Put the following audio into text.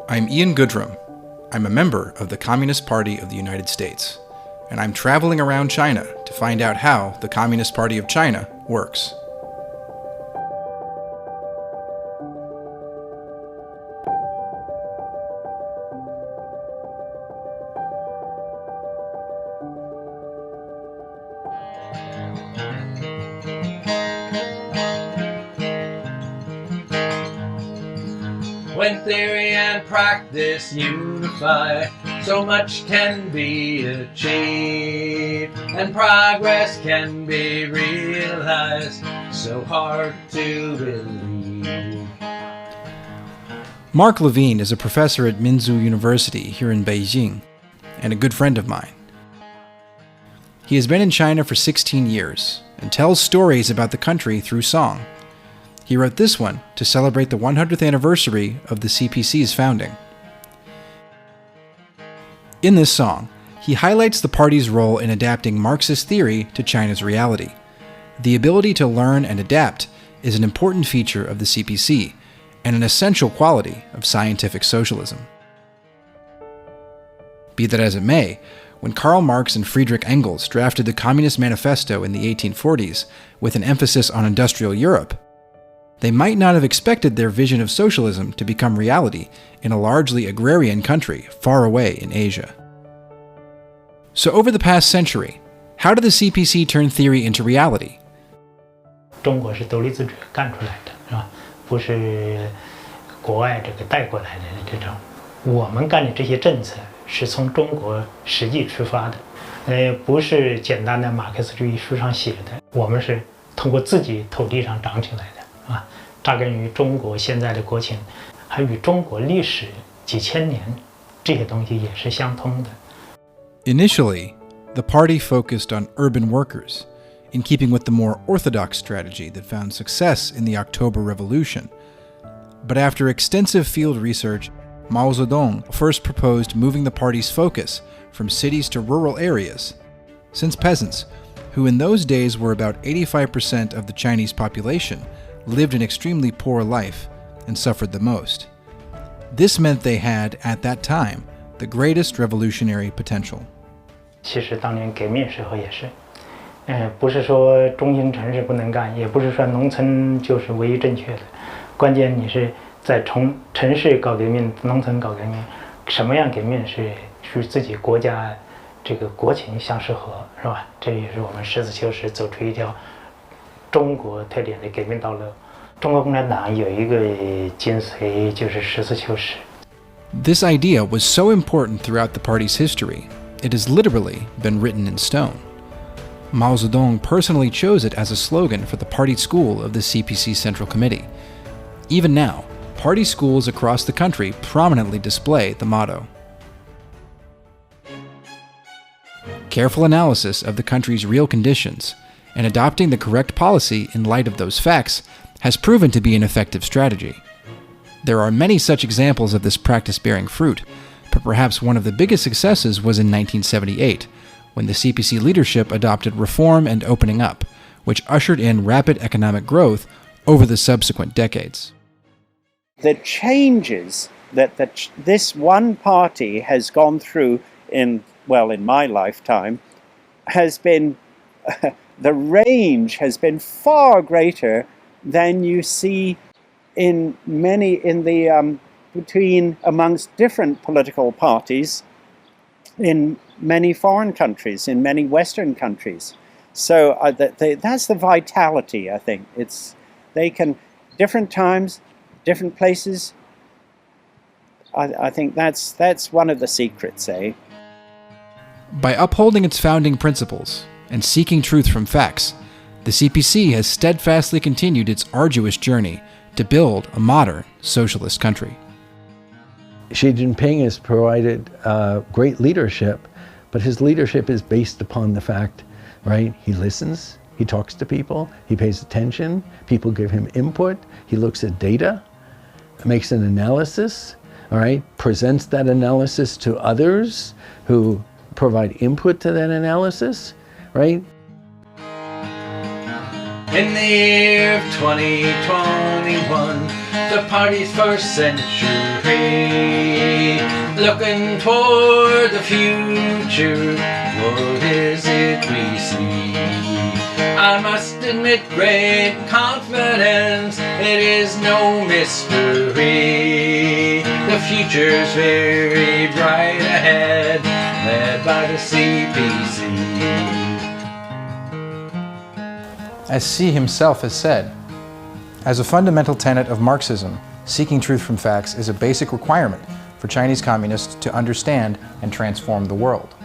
I'm Ian Goodrum. I'm a member of the Communist Party of the United States, and I'm traveling around China to find out how the Communist Party of China works. When theory and practice unify, so much can be achieved, and progress can be realized, so hard to believe. Mark Levine is a professor at Minzu University here in Beijing, and a good friend of mine. He has been in China for 16 years, and tells stories about the country through song. He wrote this one to celebrate the 100th anniversary of the CPC's founding. In this song, he highlights the party's role in adapting Marxist theory to China's reality. The ability to learn and adapt is an important feature of the CPC and an essential quality of scientific socialism. Be that as it may, when Karl Marx and Friedrich Engels drafted the Communist Manifesto in the 1840s with an emphasis on industrial Europe, they might not have expected their vision of socialism to become reality in a largely agrarian country far away in Asia. So over the past century, how did the CPC turn theory into reality? 中国是独立自主干出来的，是吧？不是国外这个带过来的这种。我们干的这些政策是从中国实际出发的，不是简单的马克思主义书上写的，我们是通过自己土地上长起来的。扎根于中国现在的国情，还与中国历史几千年这些东西也是相通的。Initially, the party focused on urban workers, in keeping with the more orthodox strategy that found success in the October Revolution. But after extensive field research, Mao Zedong first proposed moving the party's focus from cities to rural areas, since peasants, who in those days were about 85% of the Chinese population, lived an extremely poor life and suffered the most. This meant they had, at that time, the greatest revolutionary potential. 其实当年革命时候也是，不是说中心城市不能干，也不是说农村就是唯一正确的，关键你是在城市搞革命，农村搞革命，什么样革命是自己国家这个国情相适合，是吧？这也是我们实事求是走出一条中国特点的革命道路。中国共产党有一个精髓，就是实事求是。This idea was so important throughout the party's history, it has literally been written in stone. Mao Zedong personally chose it as a slogan for the party school of the CPC Central Committee. Even now, party schools across the country prominently display the motto. Careful analysis of the country's real conditions and adopting the correct policy in light of those facts has proven to be an effective strategy. There are many such examples of this practice bearing fruit, but perhaps one of the biggest successes was in 1978, when the CPC leadership adopted reform and opening up, which ushered in rapid economic growth over the subsequent decades. The changes that this one party has gone through in my lifetime has been the range has been far greater than you see amongst different political parties in many foreign countries, in many Western countries. So that's the vitality, I think. They can, different times, different places. I think that's one of the secrets, eh? By upholding its founding principles and seeking truth from facts, the CPC has steadfastly continued its arduous journey to build a modern socialist country. Xi Jinping has provided great leadership, but his leadership is based upon the fact, right? He listens, he talks to people, he pays attention, people give him input, he looks at data, makes an analysis, all right, presents that analysis to others who provide input to that analysis, right? In the year of 2021, the party's first century, looking toward the future, what is it we see? I must admit great confidence, it is no mystery. The future's very bright ahead, led by the CPC. As C himself has said, as a fundamental tenet of Marxism, seeking truth from facts is a basic requirement for Chinese communists to understand and transform the world.